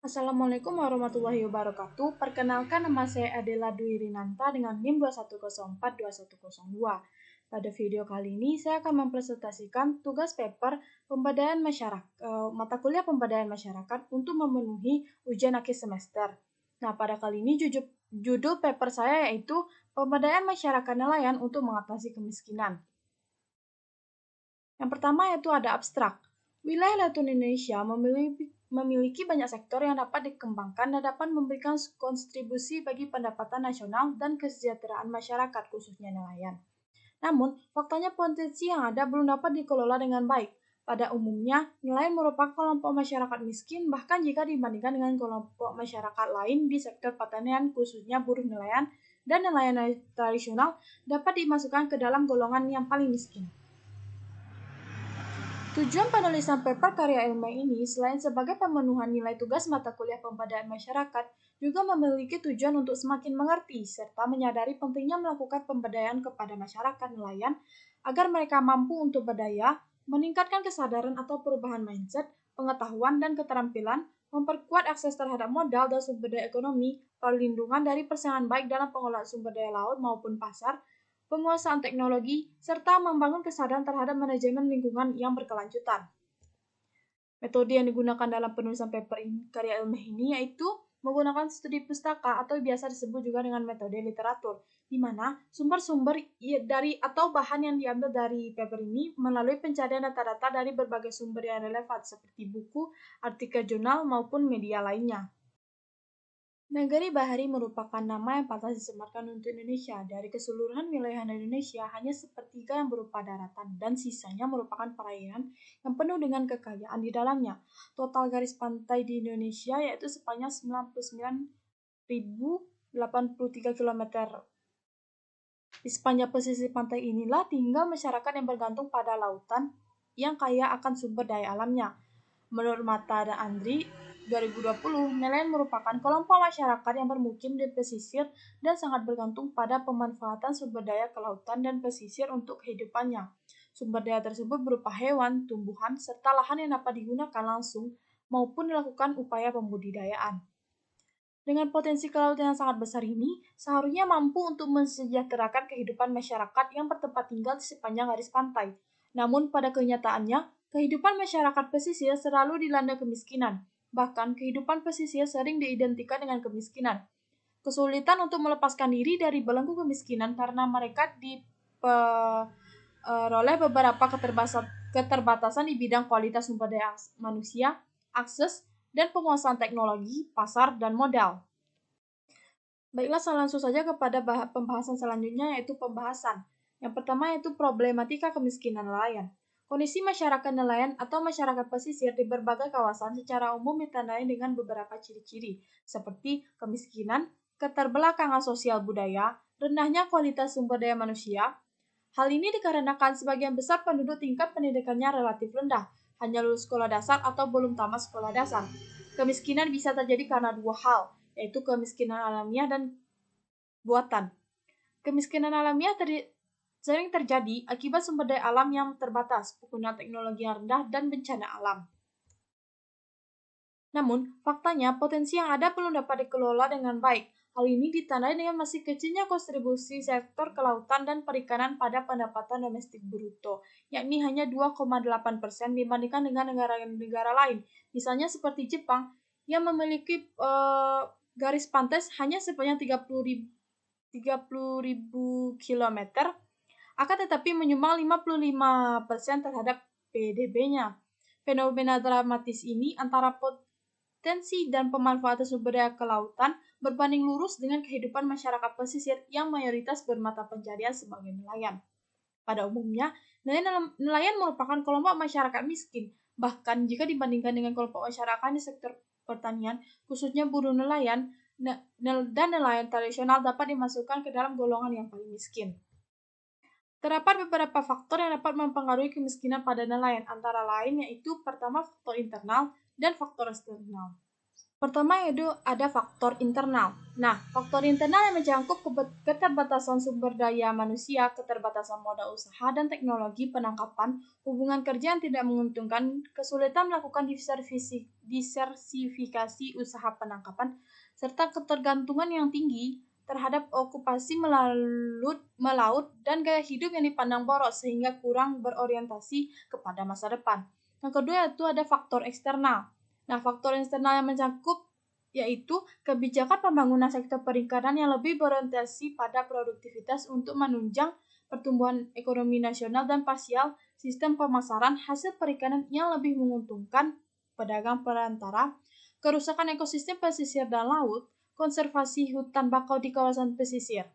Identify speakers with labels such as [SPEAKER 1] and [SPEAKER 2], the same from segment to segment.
[SPEAKER 1] Assalamualaikum warahmatullahi wabarakatuh. Perkenalkan, nama saya Adela Dwi Rinanta dengan NIM 2104202. Pada video kali ini saya akan mempresentasikan tugas paper pemberdayaan masyarakat, mata kuliah pemberdayaan masyarakat untuk memenuhi ujian akhir semester. Nah, pada kali ini judul paper saya yaitu pemberdayaan masyarakat nelayan untuk mengatasi kemiskinan. Yang pertama yaitu ada abstrak. Wilayah laut Indonesia memiliki banyak sektor yang dapat dikembangkan dan dapat memberikan kontribusi bagi pendapatan nasional dan kesejahteraan masyarakat, khususnya nelayan. Namun, faktanya potensi yang ada belum dapat dikelola dengan baik. Pada umumnya, nelayan merupakan kelompok masyarakat miskin, bahkan jika dibandingkan dengan kelompok masyarakat lain di sektor pertanian, khususnya buruh nelayan dan nelayan tradisional, dapat dimasukkan ke dalam golongan yang paling miskin. Tujuan penulisan paper karya ilmiah ini, selain sebagai pemenuhan nilai tugas mata kuliah pemberdayaan masyarakat, juga memiliki tujuan untuk semakin mengerti serta menyadari pentingnya melakukan pemberdayaan kepada masyarakat nelayan agar mereka mampu untuk berdaya, meningkatkan kesadaran atau perubahan mindset, pengetahuan dan keterampilan, memperkuat akses terhadap modal dan sumber daya ekonomi, perlindungan dari persaingan baik dalam pengelolaan sumber daya laut maupun pasar, penguasaan teknologi, serta membangun kesadaran terhadap manajemen lingkungan yang berkelanjutan. Metode yang digunakan dalam penulisan paper karya ilmiah ini yaitu menggunakan studi pustaka atau biasa disebut juga dengan metode literatur, di mana sumber-sumber dari atau bahan yang diambil dari paper ini melalui pencarian data-data dari berbagai sumber yang relevan seperti buku, artikel jurnal, maupun media lainnya. Negeri Bahari merupakan nama yang pantas disematkan untuk Indonesia. Dari keseluruhan wilayah Indonesia, hanya sepertiga yang berupa daratan, dan sisanya merupakan perairan yang penuh dengan kekayaan di dalamnya. Total garis pantai di Indonesia yaitu sepanjang 99.083 km. Di sepanjang pesisir pantai inilah tinggal masyarakat yang bergantung pada lautan yang kaya akan sumber daya alamnya. Menurut Mata dan Andri, 2020, nelayan merupakan kelompok masyarakat yang bermukim di pesisir dan sangat bergantung pada pemanfaatan sumber daya kelautan dan pesisir untuk kehidupannya. Sumber daya tersebut berupa hewan, tumbuhan, serta lahan yang dapat digunakan langsung maupun dilakukan upaya pembudidayaan. Dengan potensi kelautan yang sangat besar ini, seharusnya mampu untuk mensejahterakan kehidupan masyarakat yang bertempat tinggal di sepanjang garis pantai. Namun pada kenyataannya, kehidupan masyarakat pesisir selalu dilanda kemiskinan. Bahkan, kehidupan pesisir sering diidentikan dengan kemiskinan. Kesulitan untuk melepaskan diri dari belenggu kemiskinan karena mereka diperoleh beberapa keterbatasan di bidang kualitas sumber daya manusia, akses, dan penguasaan teknologi, pasar, dan modal. Baiklah, langsung saja kepada pembahasan selanjutnya, yaitu pembahasan. Yang pertama yaitu problematika kemiskinan nelayan. Kondisi masyarakat nelayan atau masyarakat pesisir di berbagai kawasan secara umum ditandai dengan beberapa ciri-ciri, seperti kemiskinan, keterbelakangan sosial budaya, rendahnya kualitas sumber daya manusia. Hal ini dikarenakan sebagian besar penduduk tingkat pendidikannya relatif rendah, hanya lulus sekolah dasar atau belum tamat sekolah dasar. Kemiskinan bisa terjadi karena dua hal, yaitu kemiskinan alamiah dan buatan. Kemiskinan alamiah sering terjadi akibat sumber daya alam yang terbatas, penggunaan teknologi yang rendah, dan bencana alam. Namun, faktanya potensi yang ada belum dapat dikelola dengan baik. Hal ini ditandai dengan masih kecilnya kontribusi sektor kelautan dan perikanan pada pendapatan domestik bruto, yakni hanya 2,8% dibandingkan dengan negara-negara lain, misalnya seperti Jepang, yang memiliki garis pantai hanya sepanjang 30.000 km, akan tetapi menyumbang 55% terhadap PDB-nya. Fenomena dramatis ini antara potensi dan pemanfaatan sumber daya kelautan berbanding lurus dengan kehidupan masyarakat pesisir yang mayoritas bermata pencarian sebagai nelayan. Pada umumnya, nelayan merupakan kelompok masyarakat miskin. Bahkan jika dibandingkan dengan kelompok masyarakat di sektor pertanian, khususnya buruh nelayan dan nelayan tradisional dapat dimasukkan ke dalam golongan yang paling miskin. Terdapat beberapa faktor yang dapat mempengaruhi kemiskinan pada nelayan, antara lain yaitu pertama faktor internal dan faktor eksternal. Pertama yaitu ada faktor internal. Nah, faktor internal yang mencakup keterbatasan sumber daya manusia, keterbatasan modal usaha dan teknologi penangkapan, hubungan kerja yang tidak menguntungkan, kesulitan melakukan diversifikasi usaha penangkapan, serta ketergantungan yang tinggi terhadap okupasi melaut dan gaya hidup yang dipandang boros sehingga kurang berorientasi kepada masa depan. Yang kedua yaitu ada faktor eksternal. Nah, faktor eksternal yang mencakup yaitu kebijakan pembangunan sektor perikanan yang lebih berorientasi pada produktivitas untuk menunjang pertumbuhan ekonomi nasional dan parsial sistem pemasaran hasil perikanan yang lebih menguntungkan pedagang perantara, kerusakan ekosistem pesisir dan laut, konservasi hutan bakau di kawasan pesisir.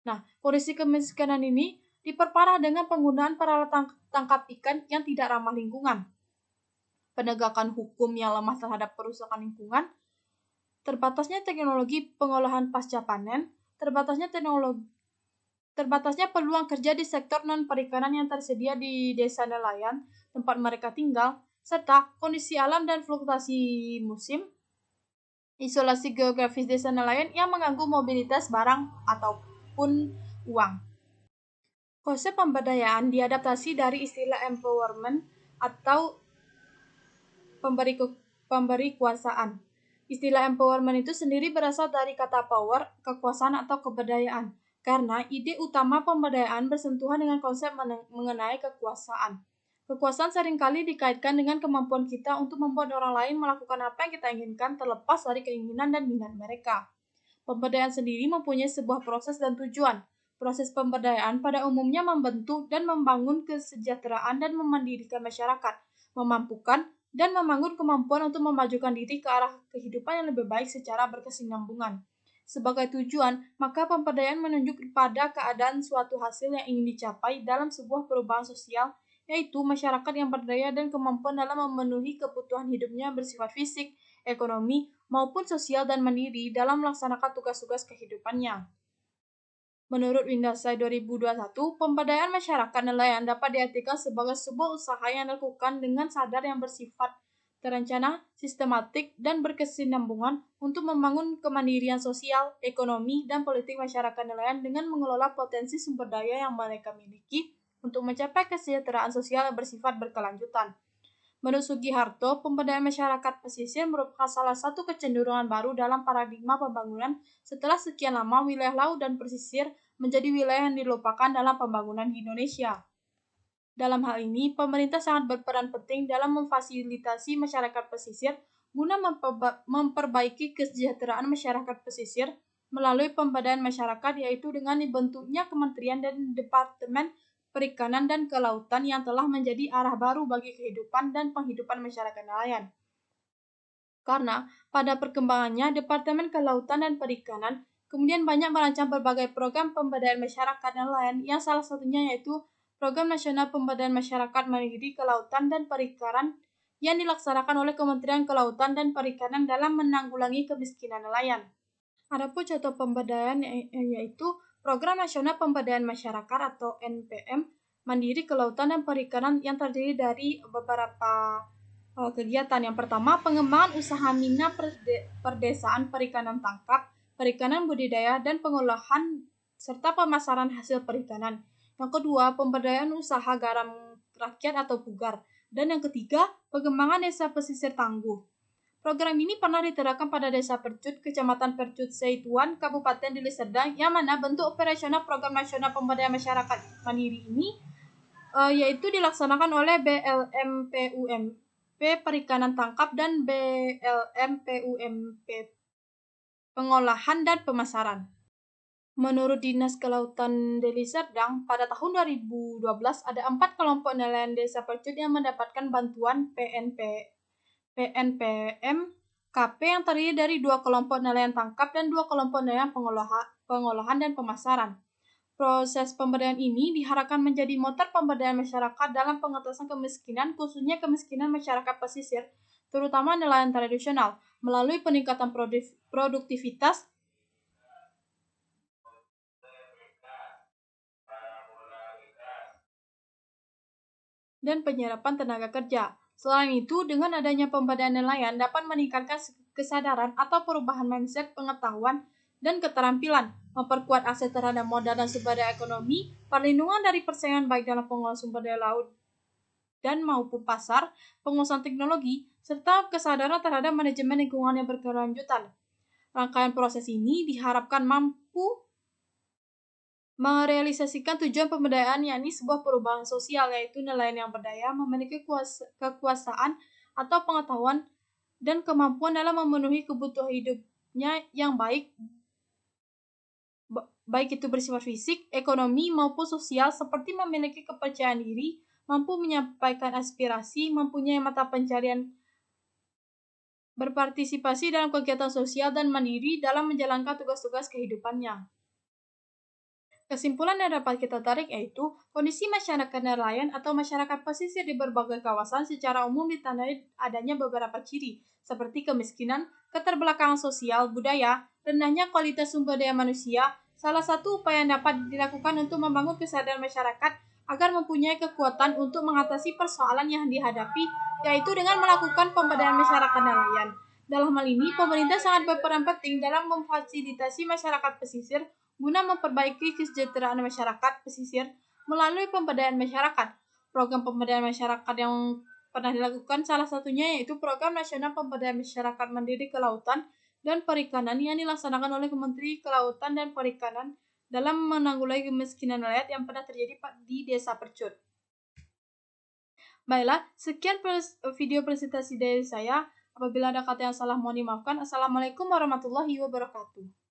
[SPEAKER 1] Nah, kondisi kemiskinan ini diperparah dengan penggunaan peralatan tangkap ikan yang tidak ramah lingkungan, penegakan hukum yang lemah terhadap perusahaan lingkungan, terbatasnya teknologi pengolahan pasca panen, terbatasnya peluang kerja di sektor non-perikanan yang tersedia di desa nelayan, tempat mereka tinggal, serta kondisi alam dan fluktuasi musim, isolasi geografis desa nelayan yang mengganggu mobilitas barang ataupun uang. Konsep pemberdayaan diadaptasi dari istilah empowerment atau pemberi kuasaan. Istilah empowerment itu sendiri berasal dari kata power, kekuasaan atau keberdayaan, karena ide utama pemberdayaan bersentuhan dengan konsep mengenai kekuasaan. Kekuasaan seringkali dikaitkan dengan kemampuan kita untuk membuat orang lain melakukan apa yang kita inginkan terlepas dari keinginan dan minat mereka. Pemberdayaan sendiri mempunyai sebuah proses dan tujuan. Proses pemberdayaan pada umumnya membentuk dan membangun kesejahteraan dan memandirikan masyarakat, memampukan dan membangun kemampuan untuk memajukan diri ke arah kehidupan yang lebih baik secara berkesinambungan. Sebagai tujuan, maka pemberdayaan menunjuk pada keadaan suatu hasil yang ingin dicapai dalam sebuah perubahan sosial, yaitu masyarakat yang berdaya dan kemampuan dalam memenuhi kebutuhan hidupnya bersifat fisik, ekonomi, maupun sosial dan mandiri dalam melaksanakan tugas-tugas kehidupannya. Menurut Windasai 2021, pemberdayaan masyarakat nelayan dapat diartikan sebagai sebuah usaha yang dilakukan dengan sadar yang bersifat terencana, sistematik, dan berkesinambungan untuk membangun kemandirian sosial, ekonomi, dan politik masyarakat nelayan dengan mengelola potensi sumber daya yang mereka miliki untuk mencapai kesejahteraan sosial yang bersifat berkelanjutan. Menurut Sugiharto, pemberdayaan masyarakat pesisir merupakan salah satu kecenderungan baru dalam paradigma pembangunan setelah sekian lama wilayah laut dan pesisir menjadi wilayah yang dilupakan dalam pembangunan di Indonesia. Dalam hal ini, pemerintah sangat berperan penting dalam memfasilitasi masyarakat pesisir guna memperbaiki kesejahteraan masyarakat pesisir melalui pemberdayaan masyarakat, yaitu dengan dibentuknya kementerian dan departemen perikanan dan kelautan yang telah menjadi arah baru bagi kehidupan dan penghidupan masyarakat nelayan. Karena pada perkembangannya, Departemen Kelautan dan Perikanan kemudian banyak merancang berbagai program pemberdayaan masyarakat nelayan yang salah satunya yaitu Program Nasional Pemberdayaan Masyarakat Mandiri Kelautan dan Perikanan yang dilaksanakan oleh Kementerian Kelautan dan Perikanan dalam menanggulangi kemiskinan nelayan. Adapun contoh pemberdayaan yaitu Program Nasional Pemberdayaan Masyarakat atau NPM Mandiri Kelautan dan Perikanan yang terdiri dari beberapa kegiatan. Yang pertama, pengembangan usaha mina perdesaan perikanan tangkap, perikanan budidaya, dan pengolahan serta pemasaran hasil perikanan. Yang kedua, pemberdayaan usaha garam rakyat atau pugar. Dan yang ketiga, pengembangan desa pesisir tangguh. Program ini pernah diterapkan pada Desa Percut, Kecamatan Percut Seituan, Kabupaten Deli Serdang, yang mana bentuk operasional Program Nasional Pemberdayaan Masyarakat Mandiri ini yaitu dilaksanakan oleh BLMPUMP Perikanan Tangkap dan BLMPUMP Pengolahan dan Pemasaran. Menurut Dinas Kelautan Deli Serdang, pada tahun 2012 ada 4 kelompok nelayan Desa Percut yang mendapatkan bantuan PNPM KP yang terdiri dari 2 kelompok nelayan tangkap dan 2 kelompok nelayan pengolahan dan pemasaran. Proses pemberdayaan ini diharapkan menjadi motor pemberdayaan masyarakat dalam pengentasan kemiskinan, khususnya kemiskinan masyarakat pesisir, terutama nelayan tradisional, melalui peningkatan produktivitas dan penyerapan tenaga kerja. Selain itu, dengan adanya pemberdayaan nelayan dapat meningkatkan kesadaran atau perubahan mindset, pengetahuan, dan keterampilan, memperkuat akses terhadap modal dan sumber daya ekonomi, perlindungan dari persaingan baik dalam pengelolaan sumber daya laut dan maupun pasar, penguasaan teknologi, serta kesadaran terhadap manajemen lingkungan yang berkelanjutan. Rangkaian proses ini diharapkan mampu merealisasikan tujuan pemberdayaan, yakni sebuah perubahan sosial, yaitu nelayan yang berdaya, memiliki kekuasaan atau pengetahuan dan kemampuan dalam memenuhi kebutuhan hidupnya yang baik itu bersifat fisik, ekonomi, maupun sosial, seperti memiliki kepercayaan diri, mampu menyampaikan aspirasi, mempunyai mata pencarian, berpartisipasi dalam kegiatan sosial, dan mandiri dalam menjalankan tugas-tugas kehidupannya. Kesimpulan yang dapat kita tarik yaitu, kondisi masyarakat nelayan atau masyarakat pesisir di berbagai kawasan secara umum ditandai adanya beberapa ciri, seperti kemiskinan, keterbelakangan sosial, budaya, rendahnya kualitas sumber daya manusia. Salah satu upaya yang dapat dilakukan untuk membangun kesadaran masyarakat agar mempunyai kekuatan untuk mengatasi persoalan yang dihadapi, yaitu dengan melakukan pemberdayaan masyarakat nelayan. Dalam hal ini, pemerintah sangat berperan penting dalam memfasilitasi masyarakat pesisir guna memperbaiki kesejahteraan masyarakat pesisir melalui pemberdayaan masyarakat. Program pemberdayaan masyarakat yang pernah dilakukan salah satunya yaitu Program Nasional Pemberdayaan Masyarakat Mandiri Kelautan dan Perikanan yang dilaksanakan oleh Kementerian Kelautan dan Perikanan dalam menanggulangi kemiskinan nelayan yang pernah terjadi di Desa Percut. Baiklah, sekian video presentasi dari saya. Apabila ada kata yang salah mohon dimaafkan. Assalamualaikum warahmatullahi wabarakatuh.